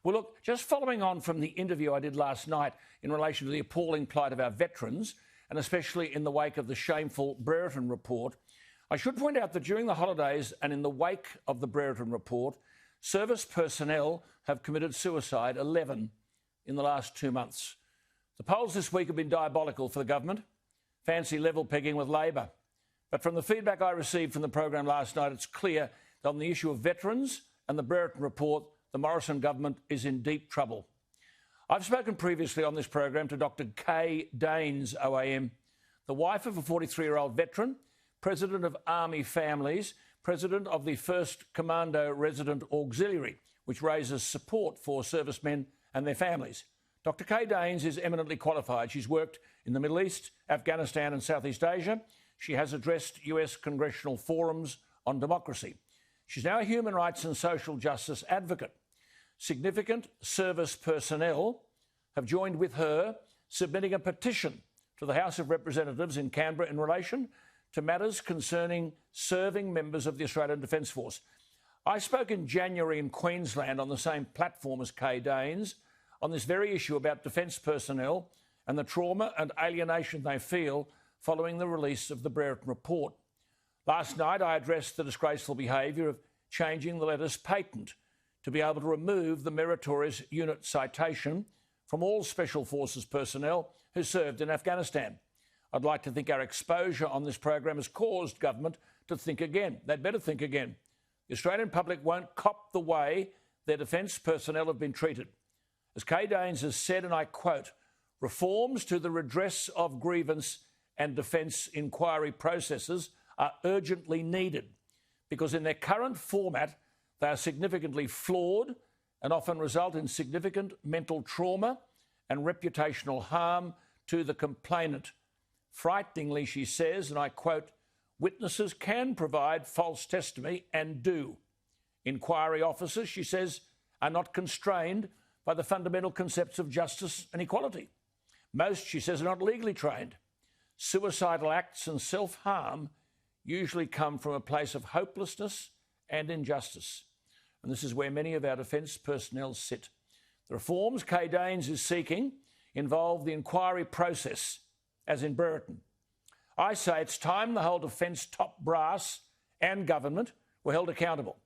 Well, look, just following on from the interview I did last night in relation to the appalling plight of our veterans, and especially in the wake of the shameful Brereton report, I should point out that during the holidays and in the wake of the Brereton report, service personnel have committed suicide, 11 in the last 2 months. The polls this week have been diabolical for the government, fancy level pegging with Labor. But from the feedback I received from the program last night, it's clear that on the issue of veterans and the Brereton report, the Morrison government is in deep trouble. I've spoken previously on this program to Dr. Kay Danes, OAM, the wife of a 43-year-old veteran, president of Army Families, president of the 1st Commando Resident Auxiliary, which raises support for servicemen and their families. Dr. Kay Danes is eminently qualified. She's worked in the Middle East, Afghanistan and Southeast Asia. She has addressed US congressional forums on democracy. She's now a human rights and social justice advocate. Significant service personnel have joined with her, submitting a petition to the House of Representatives in Canberra in relation to matters concerning serving members of the Australian Defence Force. I spoke in January in Queensland on the same platform as Kay Danes on this very issue about defence personnel and the trauma and alienation they feel following the release of the Brereton report. Last night, I addressed the disgraceful behaviour of changing the letters patent to be able to remove the meritorious unit citation from all Special Forces personnel who served in Afghanistan. I'd like to think our exposure on this program has caused government to think again. They'd better think again. The Australian public won't cop the way their defence personnel have been treated. As Kay Danes has said, and I quote, reforms to the redress of grievance and defence inquiry processes are urgently needed because in their current format, they are significantly flawed and often result in significant mental trauma and reputational harm to the complainant. Frighteningly, she says, and I quote, witnesses can provide false testimony and do. Inquiry officers, she says, are not constrained by the fundamental concepts of justice and equality. Most, she says, are not legally trained. Suicidal acts and self-harm usually come from a place of hopelessness and injustice. And this is where many of our defence personnel sit. The reforms Kay Danes is seeking involve the inquiry process, as in Brereton. I say it's time the whole defence top brass and government were held accountable.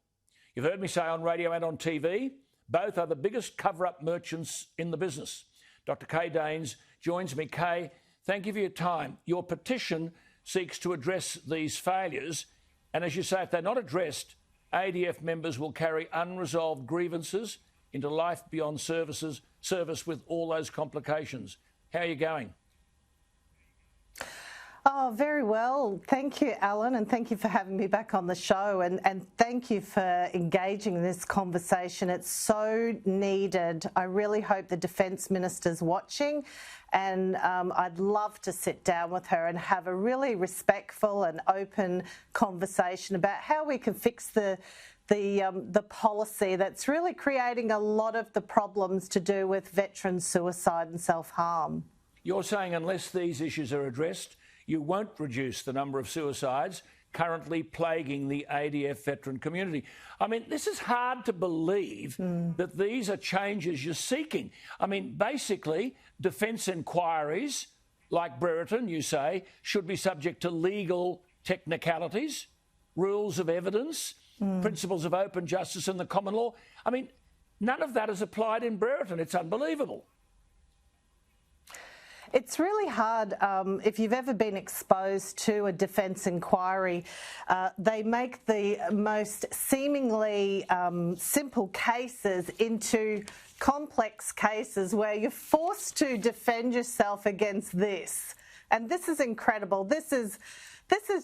You've heard me say on radio and on TV, both are the biggest cover-up merchants in the business. Dr. Kay Danes joins me. Kay, thank you for your time. Your petition seeks to address these failures, and as you say, if they're not addressed, ADF members will carry unresolved grievances into life beyond service with all those complications. How are you going? Oh, very well. Thank you, Alan, and thank you for having me back on the show, and thank you for engaging in this conversation. It's so needed. I really hope the Defence Minister's watching, and I'd love to sit down with her and have a really respectful and open conversation about how we can fix the policy that's really creating a lot of the problems to do with veteran suicide and self-harm. You're saying unless these issues are addressed, you won't reduce the number of suicides currently plaguing the ADF veteran community. I mean, this is hard to believe that these are changes you're seeking. I mean, basically, defence inquiries, like Brereton, you say, should be subject to legal technicalities, rules of evidence, principles of open justice and the common law. I mean, none of that is applied in Brereton. It's unbelievable. It's really hard. If you've ever been exposed to a defence inquiry, they make the most seemingly simple cases into complex cases where you're forced to defend yourself against this. And this is incredible. This is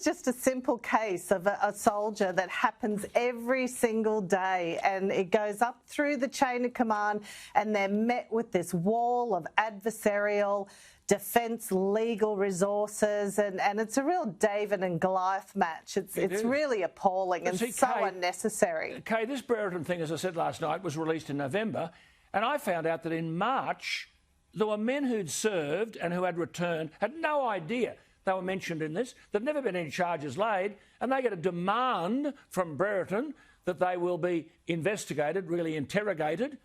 just a simple case of a soldier that happens every single day, and it goes up through the chain of command, and they're met with this wall of adversarial defence legal resources, and it's a real David and Goliath match. It's really appalling and so unnecessary. Kay, this Brereton thing, as I said last night, was released in November, and I found out that in March there were men who'd served and who had returned, had no idea they were mentioned in this. There've never been any charges laid, and they get a demand from Brereton that they will be investigated, really interrogated,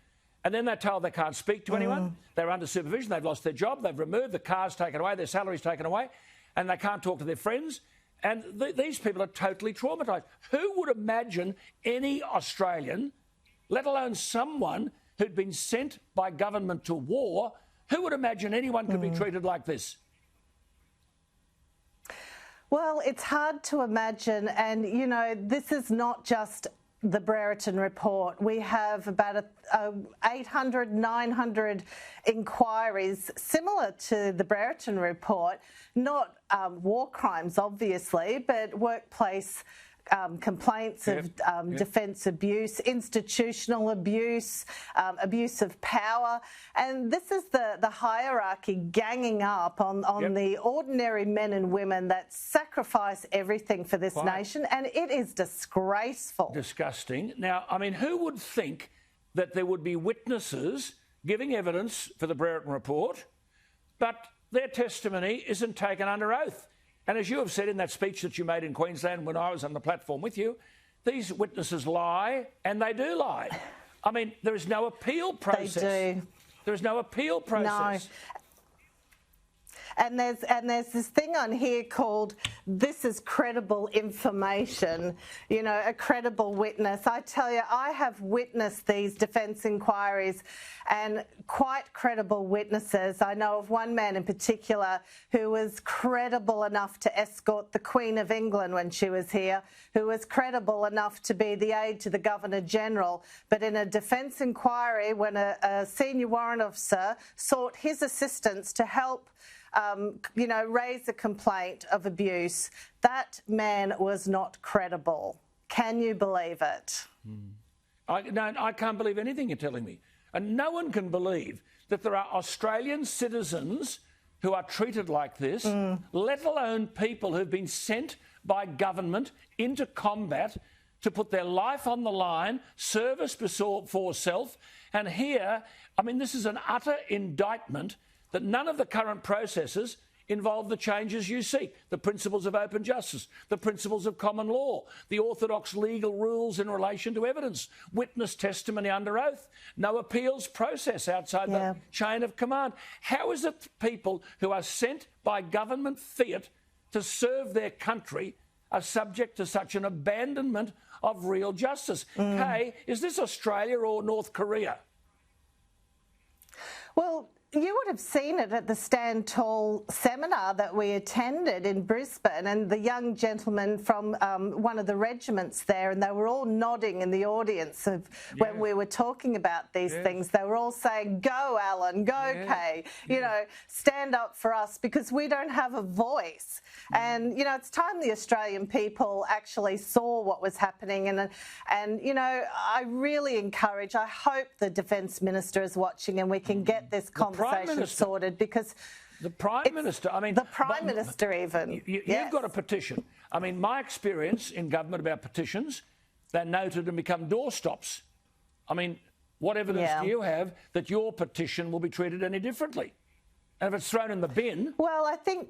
and then they're told they can't speak to anyone. They're under supervision. They've lost their job. They've removed, the car's taken away, their salary's taken away, and they can't talk to their friends. And these people are totally traumatised. Who would imagine any Australian, let alone someone who'd been sent by government to war, who would imagine anyone could be treated like this? Well, it's hard to imagine. And, you know, this is not just the Brereton report. We have about 800, 900 inquiries similar to the Brereton report, not war crimes, obviously, but workplace complaints of defence abuse, institutional abuse, abuse of power. And this is the hierarchy ganging up on the ordinary men and women that sacrifice everything for this nation. And it is disgraceful. Disgusting. Now, I mean, who would think that there would be witnesses giving evidence for the Brereton report, but their testimony isn't taken under oath? And as you have said in that speech that you made in Queensland when I was on the platform with you, these witnesses lie, and they do lie. I mean, there is no appeal process. They do. There is no appeal process. No. And there's this thing on here called "this is credible information," you know, a credible witness. I tell you, I have witnessed these defence inquiries and quite credible witnesses. I know of one man in particular who was credible enough to escort the Queen of England when she was here, who was credible enough to be the aide to the Governor-General. But in a defence inquiry, when a senior warrant officer sought his assistance to help you know, raise a complaint of abuse, that man was not credible. Can you believe it? I can't believe anything you're telling me. And no one can believe that there are Australian citizens who are treated like this, let alone people who've been sent by government into combat to put their life on the line, service before self. And here, I mean, this is an utter indictment that none of the current processes involve the changes you seek, the principles of open justice, the principles of common law, the orthodox legal rules in relation to evidence, witness testimony under oath, no appeals process outside the chain of command. How is it people who are sent by government fiat to serve their country are subject to such an abandonment of real justice? Kay, is this Australia or North Korea? Well, you would have seen it at the Stand Tall seminar that we attended in Brisbane, and the young gentleman from one of the regiments there, and they were all nodding in the audience of when we were talking about these things. They were all saying, "Go, Alan, go, Kay, you know, stand up for us because we don't have a voice." And, you know, it's time the Australian people actually saw what was happening. And you know, I really encourage, I hope the Defence Minister is watching and we can get this conversation sorted, because the Prime Minister, I mean... The Prime Minister even. You've got a petition. I mean, my experience in government about petitions, they're noted and become doorstops. I mean, what evidence do you have that your petition will be treated any differently? And if it's thrown in the bin... Well, I think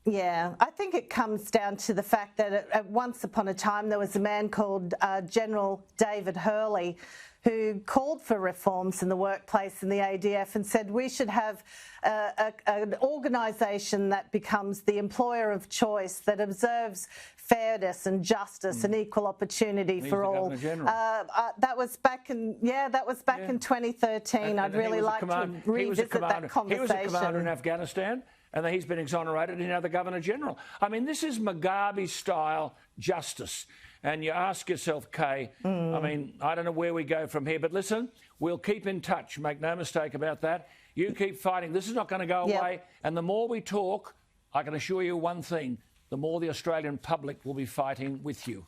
it comes down to the fact that once upon a time there was a man called General David Hurley who called for reforms in the workplace in the ADF and said we should have an organisation that becomes the employer of choice, that observes fairness and justice and equal opportunity for all. That was back in in 2013. I'd really like to revisit that conversation. He was a commander in Afghanistan, and he's been exonerated, and now the Governor-General. I mean, this is Mugabe-style justice. And you ask yourself, Kay, I mean, I don't know where we go from here, but listen, we'll keep in touch. Make no mistake about that. You keep fighting. This is not going to go away. And the more we talk, I can assure you one thing, the more the Australian public will be fighting with you.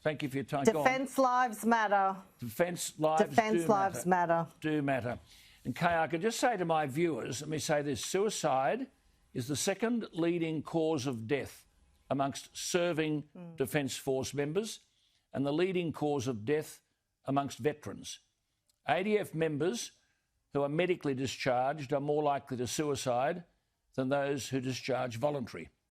Thank you for your time. Defence lives matter. Defence lives matter. Do matter. And Kay, I could just say to my viewers, let me say this, suicide is the second leading cause of death amongst serving Defence Force members and the leading cause of death amongst veterans. ADF members who are medically discharged are more likely to suicide than those who discharge voluntary.